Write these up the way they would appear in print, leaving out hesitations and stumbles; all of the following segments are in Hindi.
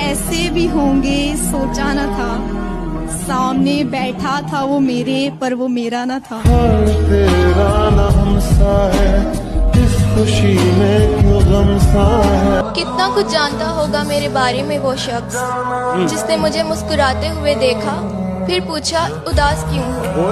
ऐसे भी होंगे सोचा न था, सामने बैठा था वो मेरे पर वो मेरा न था। तेरा न हमसा है, इस खुशी में क्यों गम सा है। कितना कुछ जानता होगा मेरे बारे में वो शख्स, जिसने मुझे मुस्कुराते हुए देखा, फिर पूछा उदास क्यों हो।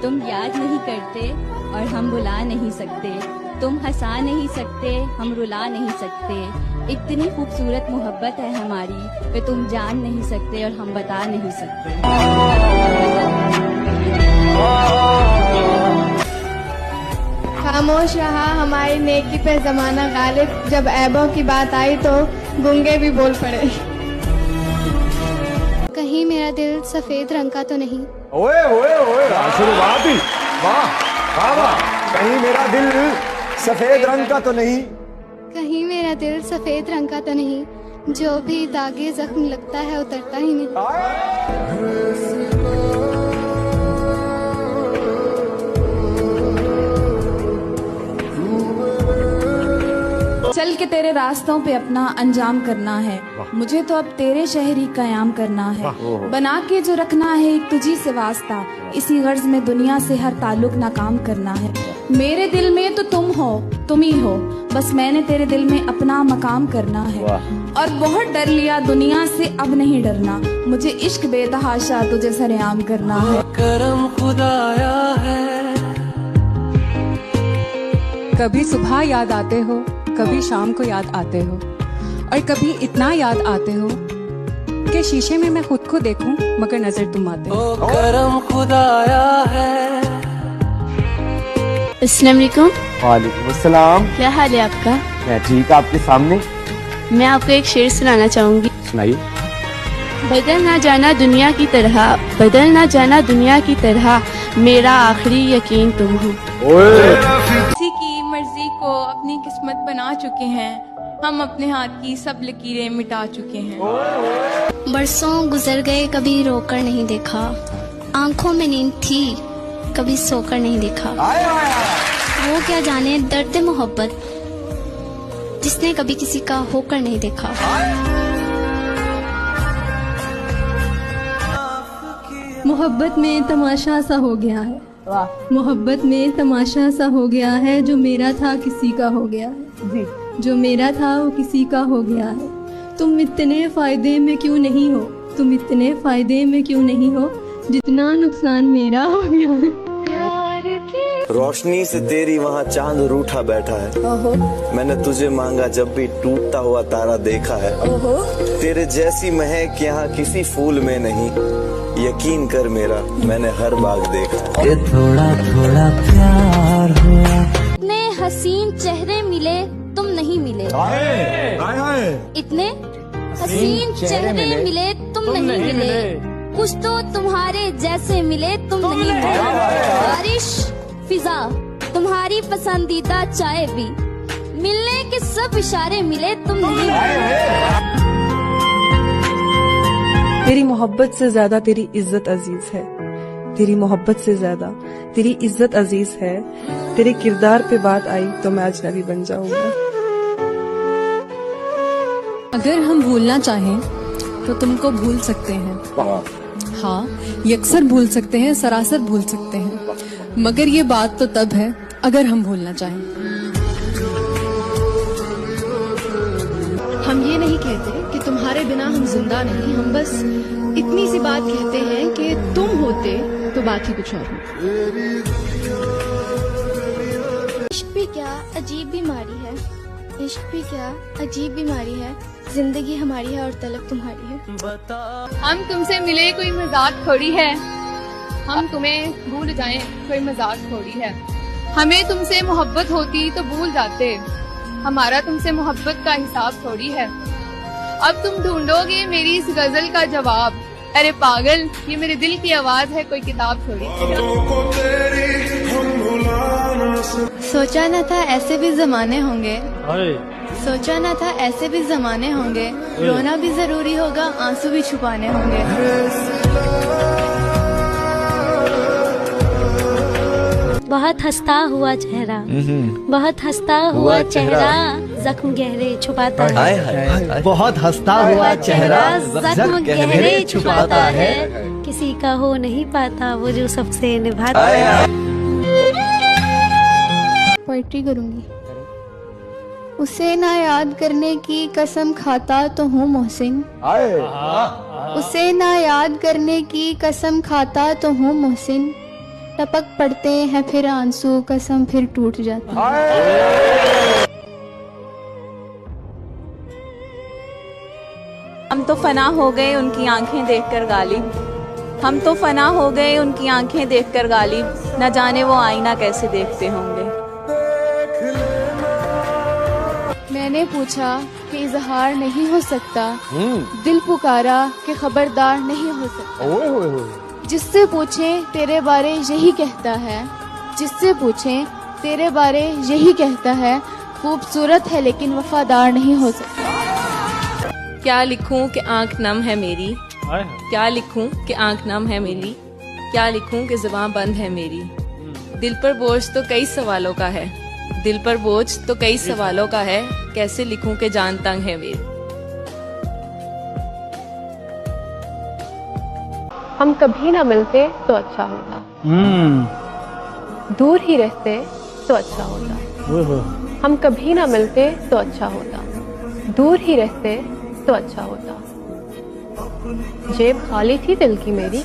तुम याद नहीं करते और हम बुला नहीं सकते, तुम हंसा नहीं सकते हम रुला नहीं सकते। इतनी खूबसूरत मोहब्बत है हमारी, वे तुम जान नहीं सकते और हम बता नहीं सकते। खामोश रहा हमारी नेकी पे जमाना गालिब, जब ऐबों की बात आई तो गूंगे भी बोल पड़े। कहीं मेरा दिल सफेद रंग का तो नहीं। ओए ओए ओए, शुरुआत ही वाह वाह वाह। कहीं मेरा दिल सफेद रंग का तो नहीं, कहीं मेरा दिल सफेद रंग का तो नहीं, जो भी दागे जख्म लगता है उतरता ही नहीं। चल के तेरे रास्तों पे अपना अंजाम करना है, मुझे तो अब तेरे शहर ही कयाम करना है। बना के जो रखना है एक तुझी से वास्ता, इसी गर्ज में दुनिया से हर ताल्लुक नाकाम करना है। मेरे दिल में तो तुम हो, तुम ही हो, बस मैंने तेरे दिल में अपना मकाम करना है। और बहुत डर लिया दुनिया से, अब नहीं डरना, मुझे इश्क बेतहाशा तुझे सरेआम करना है। करम खुदाया है। कभी सुबह याद आते हो, कभी शाम को याद आते हो, और कभी इतना याद आते हो कि शीशे में मैं खुद को देखूं मगर नजर तुम आते हो। करम खुदाया है। अस्सलाम वालेकुम। वालेकुम अस्सलाम। क्या हाल है आपका? मैं ठीक, आपके सामने। मैं आपको एक शेर सुनाना चाहूंगी। सुनाइए। बदल ना जाना दुनिया की तरह, बदल ना जाना दुनिया की तरह, मेरा आखिरी यकीन तुम हो। किसी की मर्जी को अपनी किस्मत बना चुके हैं, हम अपने हाथ की सब लकीरें मिटा चुके हैं। बरसों गुजर गए कभी रोकर नहीं देखा, आंखों में नींद थी कभी सोकर नहीं देखा। वो क्या जाने दर्द मोहब्बत, जिसने कभी किसी का होकर नहीं देखा। मोहब्बत में तमाशा सा हो गया है, मोहब्बत में तमाशा सा हो गया है, जो मेरा था किसी का हो गया है, जो मेरा था वो किसी का हो गया है। तुम इतने फायदे में क्यों नहीं हो, तुम इतने फायदे में क्यों नहीं हो, जितना नुकसान मेरा हो गया है। रोशनी से तेरी वहाँ चांद रूठा बैठा है, मैंने तुझे मांगा जब भी टूटता हुआ तारा देखा है। तेरे जैसी महक यहाँ किसी फूल में नहीं, यकीन कर मेरा मैंने हर बाग देखा। ये थोड़ा थोड़ा प्यार हुआ। इतने हसीन चेहरे मिले तुम नहीं मिले, इतने हसीन चेहरे मिले तुम नहीं मिले, कुछ तो तुम्हारे जैसे मिले तुम नहीं मिले। बारिश फिजा तुम्हारी पसंदीदा चाय भी, मिलने के सब इशारे मिले तुम नहीं मिले। तेरी मोहब्बत से ज्यादा तेरी इज्जत अजीज है, तेरी मोहब्बत से ज्यादा तेरी इज्जत अजीज है। तेरे किरदार पे बात आई तो मैं अजनबी बन जाऊंगा। अगर हम भूलना चाहें तो तुमको भूल सकते हैं, हाँ यकसर भूल सकते हैं, सरासर भूल सकते हैं, मगर ये बात तो तब है अगर हम भूलना चाहें। हम ये नहीं कहते कि तुम्हारे बिना हम जिंदा नहीं, हम बस इतनी सी बात कहते हैं कि तुम होते तो बात ही कुछ और होती। इश्क भी क्या अजीब बीमारी है, इश्क भी क्या अजीब बीमारी है, जिंदगी हमारी है और तलब तुम्हारी है। हम तुमसे मिले कोई मजाक थोड़ी है, हम तुम्हें भूल जाएं कोई मजाक थोड़ी है। हमें तुमसे मोहब्बत होती तो भूल जाते, हमारा तुमसे मोहब्बत का हिसाब थोड़ी है। अब तुम ढूंढोगे मेरी इस गजल का जवाब, अरे पागल ये मेरे दिल की आवाज है, कोई किताब थोड़ी। सोचा न था ऐसे भी जमाने होंगे, सोचा न था ऐसे भी जमाने होंगे, रोना भी जरूरी होगा आंसू भी छुपाने होंगे। बहुत हंसता हुआ चेहरा, बहुत हंसता हुआ चेहरा, जख्म गहरे छुपाता हाय है। हाय बहुत हंसता हुआ चेहरा जख्म गहरे छुपाता है। किसी का हो नहीं पाता वो जो सबसे निभाता है। पोइट्री करूंगी। उसे ना याद करने की कसम खाता तो हूँ मोहसिन। उसे ना याद करने की कसम खाता तो हूँ मोहसिन। टपक पड़ते हैं फिर आंसू, कसम फिर टूट जाती है। हम तो फना हो गए उनकी आंखें देखकर गालिब, हम तो फना हो गए उनकी आंखें देखकर गालिब, न जाने वो आईना कैसे देखते होंगे। मैंने पूछा कि इजहार नहीं हो सकता, दिल पुकारा कि खबरदार नहीं हो सकता। जिससे पूछें तेरे बारे यही कहता है, जिससे पूछें तेरे बारे यही कहता है, खूबसूरत है लेकिन वफादार नहीं हो सकता। क्या लिखूं कि आंख नम है मेरी, क्या लिखूं कि आंख नम है मेरी, क्या लिखूं कि ज़ुबान बंद है मेरी। दिल पर बोझ तो कई सवालों का है, दिल पर बोझ तो कई सवालों का है, कैसे लिखूं कि जान तंग है मेरी। हम कभी ना मिलते तो अच्छा होता, दूर ही रहते तो अच्छा होता। हम कभी ना मिलते तो अच्छा होता, दूर ही रहते तो अच्छा होता। जेब खाली थी दिल की मेरी,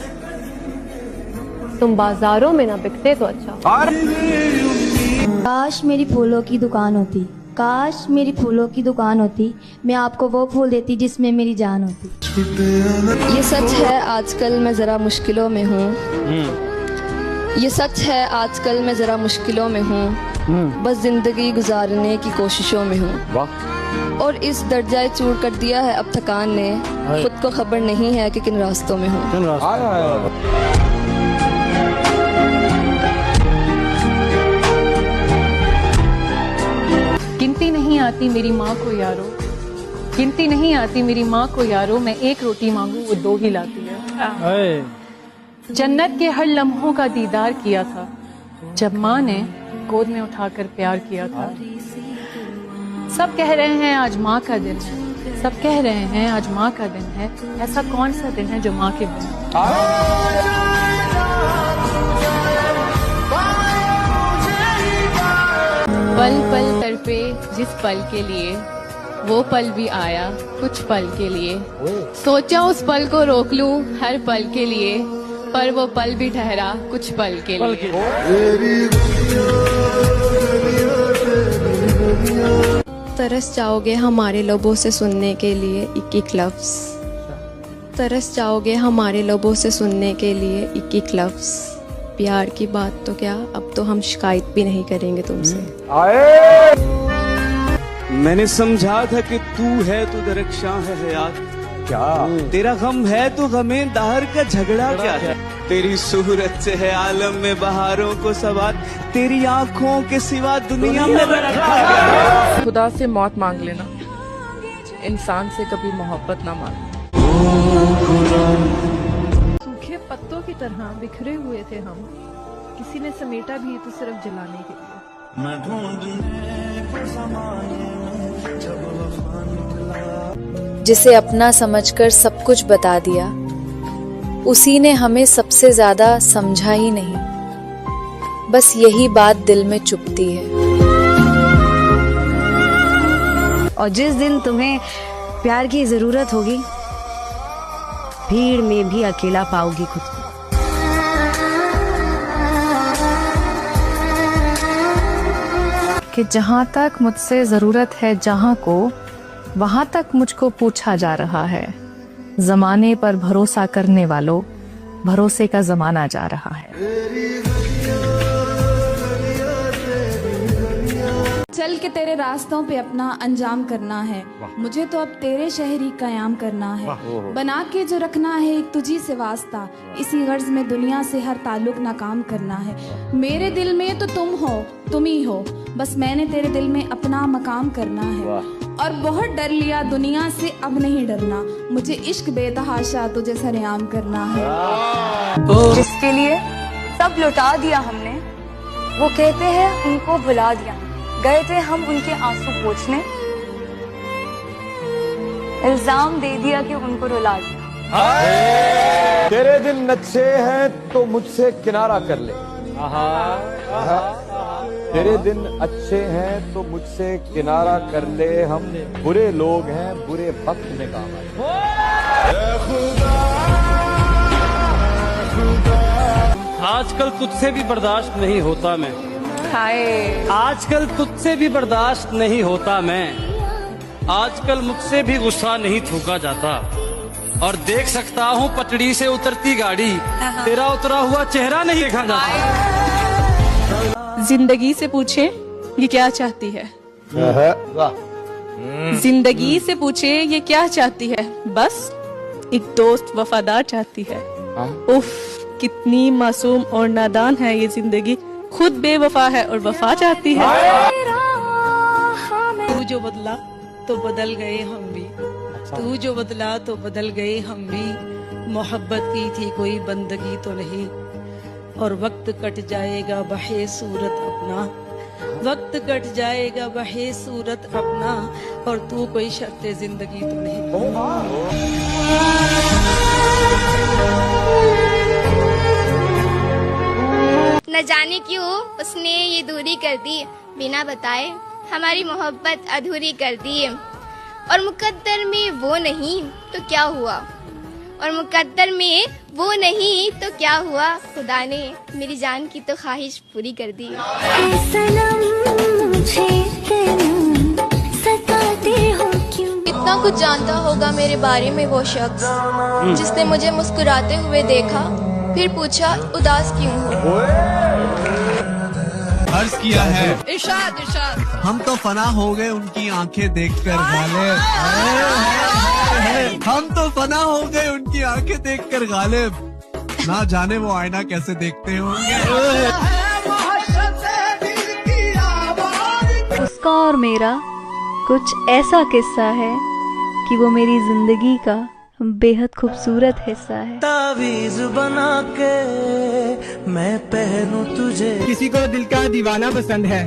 तुम बाजारों में ना बिकते तो अच्छा होता। काश मेरी फूलों की दुकान होती, काश मेरी फूलों की दुकान होती, मैं आपको वो फूल देती जिसमें मेरी जान होती। ये सच है आजकल मैं ज़रा मुश्किलों में हूँ, ये सच है आजकल मैं ज़रा मुश्किलों में हूँ, बस ज़िंदगी गुजारने की कोशिशों में हूँ। और इस दर्जाए चूर कर दिया है अब थकान ने, खुद को खबर नहीं है कि किन रास्तों में हूँ। गिनती नहीं आती मेरी माँ को यारो, गिनती नहीं आती मेरी माँ को यारो, मैं एक रोटी मांगू वो दो ही लाती है। जन्नत के हर लम्हों का दीदार किया था जब माँ ने गोद में उठाकर प्यार किया था। सब कह रहे हैं आज माँ का दिन है, सब कह रहे हैं आज माँ का दिन है, ऐसा कौन सा दिन है जो माँ के बिन। पल पल तड़पे जिस पल के लिए, वो पल भी आया कुछ पल के लिए। सोचा उस पल को रोक लूं हर पल के लिए, पर वो पल भी ठहरा कुछ पल के लिए। तरस जाओगे हमारे लबों से सुनने के लिए एक एक लफ्ज, तरस जाओगे हमारे लबों से सुनने के लिए एक एक लफ्ज। प्यार की बात तो क्या, अब तो हम शिकायत भी नहीं करेंगे तुमसे। मैंने समझा था कि तू है तो दरख्शां है हयात, क्या तेरा गम है तो गमे दाहर का झगड़ा क्या है। तेरी सूरत से है आलम में बहारों को सवार, तेरी आंखों के सिवा दुनिया में रखा है। खुदा से मौत मांग लेना, इंसान से कभी मोहब्बत ना मांग। सूखे पत्तों की तरह बिखरे हुए थे हम, किसी ने समेटा भी तो सिर्फ जलाने के लिए। मैं ढूंढने को ज़माने में जब वफा निकला, जिसे अपना समझकर सब कुछ बता दिया, उसी ने हमें सबसे ज्यादा समझा ही नहीं, बस यही बात दिल में चुभती है। और जिस दिन तुम्हें प्यार की जरूरत होगी, भीड़ में भी अकेला पाओगी खुद को। कि जहाँ तक मुझसे ज़रूरत है जहाँ को, वहाँ तक मुझको पूछा जा रहा है। ज़माने पर भरोसा करने वालों, भरोसे का ज़माना जा रहा है। चल के तेरे रास्तों पे अपना अंजाम करना है, मुझे तो अब तेरे शहर ही कयाम करना है। बना के जो रखना है एक तुझी से वास्ता, इसी गर्ज में दुनिया से हर ताल्लुक नाकाम करना है। मेरे दिल में तो तुम हो, तुम ही हो, बस मैंने तेरे दिल में अपना मकाम करना है। और बहुत डर लिया दुनिया से, अब नहीं डरना, मुझे इश्क बेतहाशा तुझे सरेआम करना है। जिसके लिए सब लुटा दिया हमने, वो कहते हैं उनको भुला दिया। गए थे हम उनके आंसू पोंछने, इल्जाम दे दिया कि उनको रुला दिया। तेरे दिन अच्छे हैं तो मुझसे किनारा कर ले। तेरे दिन अच्छे हैं तो मुझसे किनारा कर ले, हम बुरे लोग हैं, बुरे वक्त में काम आए। आजकल तुझसे भी बर्दाश्त नहीं होता मैं। आजकल तुझसे भी बर्दाश्त नहीं होता मैं। आजकल मुझसे भी गुस्सा नहीं थूका जाता, और देख सकता हूँ पटड़ी से उतरती गाड़ी, तेरा उतरा हुआ चेहरा नहीं देखा जाता। जिंदगी से पूछे ये क्या चाहती है। जिंदगी से पूछे ये क्या चाहती है, बस एक दोस्त वफादार चाहती है। उफ, कितनी मासूम और नादान है ये जिंदगी, खुद बेवफा है और वफा चाहती है। तू जो बदला तो बदल गए हम भी, तू जो बदला तो बदल गए हम भी। मोहब्बत की थी कोई बंदगी तो नहीं, और वक्त कट जाएगा बहे सूरत अपना, वक्त कट जाएगा बहे सूरत अपना, और तू कोई शर्त जिंदगी तो नहीं। न जाने क्यों उसने ये दूरी कर दी, बिना बताए हमारी मोहब्बत अधूरी कर दी। और मुकद्दर में वो नहीं तो क्या हुआ, और मुकद्दर में वो नहीं तो क्या हुआ, खुदा ने मेरी जान की तो ख्वाहिश पूरी कर दी। इतना कुछ जानता होगा मेरे बारे में वो शख्स, जिसने मुझे मुस्कुराते हुए देखा, फिर पूछा उदास क्यों हो। अर्ज किया है इरशाद इरशाद, हम तो फना हो गए उनकी आंखें देखकर गालिब। हम तो फना हो गए उनकी आंखें देखकर गालिब, ना जाने वो आईना कैसे देखते होंगे। उसका और मेरा कुछ ऐसा किस्सा है कि वो मेरी जिंदगी का बेहद खूबसूरत हिस्सा है। तावीज बना के मैं पहनूं तुझे। किसी को दिल का दीवाना पसंद है,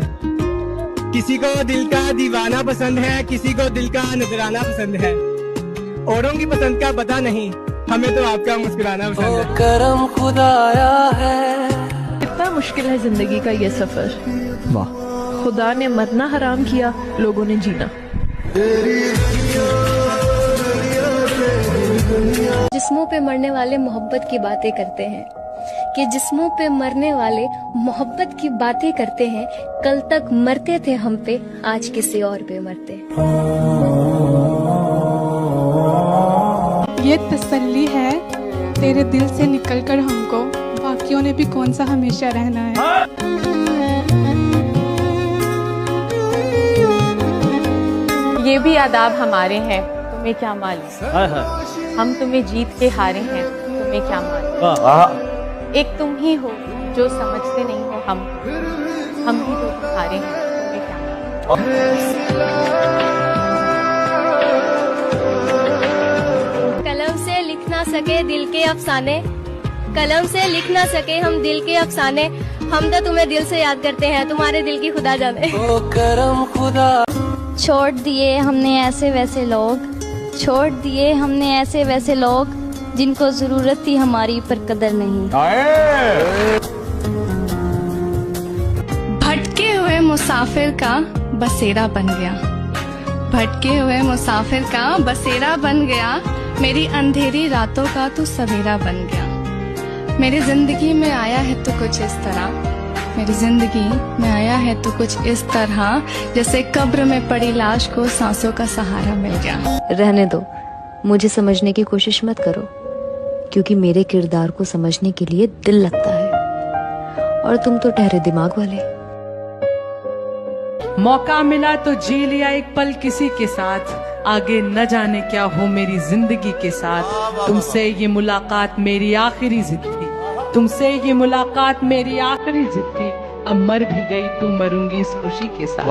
किसी को दिल का दीवाना पसंद है, किसी को दिल का नजराना पसंद है। औरों की पसंद का पता नहीं, हमें तो आपका मुस्कुराना पसंद है। करम खुदाया है। कितना मुश्किल है जिंदगी का ये सफर, खुदा ने मरना हराम किया, लोगों ने जीना। जिस्मों पे मरने वाले मोहब्बत की बातें करते हैं, कि जिस्मों पे मरने वाले मोहब्बत की बातें करते हैं। कल तक मरते थे हम पे, आज किसी और पे मरते। ये तसल्ली है तेरे दिल से निकलकर हमको, बाकियों ने भी कौन सा हमेशा रहना है। ये भी आदाब हमारे हैं, तुम्हें क्या मालूम। हम तुम्हें जीत के हारे हैं, तुम्हें क्या मालूम। एक तुम ही हो जो समझते नहीं हो हम भी तो हारे हैं, तुम्हें क्या मालूम। कलम से लिख ना सके दिल के अफसाने, कलम से लिख ना सके हम दिल के अफसाने। हम तो तुम्हें दिल से याद करते हैं, तुम्हारे दिल की खुदा जाने। करम खुदा। छोड़ दिए हमने ऐसे वैसे लोग, छोड़ दिए हमने ऐसे वैसे लोग, जिनको जरूरत थी हमारी पर कदर नहीं। भटके हुए मुसाफिर का बसेरा बन गया, भटके हुए मुसाफिर का बसेरा बन गया, मेरी अंधेरी रातों का तू सवेरा बन गया। मेरी जिंदगी में आया है तो कुछ इस तरह, मेरी जिंदगी में आया है तो कुछ इस तरह, जैसे कब्र में पड़ी लाश को सांसों का सहारा मिल गया। रहने दो, मुझे समझने की कोशिश मत करो, क्योंकि मेरे किरदार को समझने के लिए दिल लगता है, और तुम तो ठहरे दिमाग वाले। मौका मिला तो जी लिया एक पल किसी के साथ, आगे न जाने क्या हो मेरी जिंदगी के साथ। तुमसे ये मुलाकात मेरी आखिरी जिद थी, तुमसे ये मुलाकात मेरी आखिरी जिद थी। अब मर भी गई तो मरूंगी इस खुशी के साथ।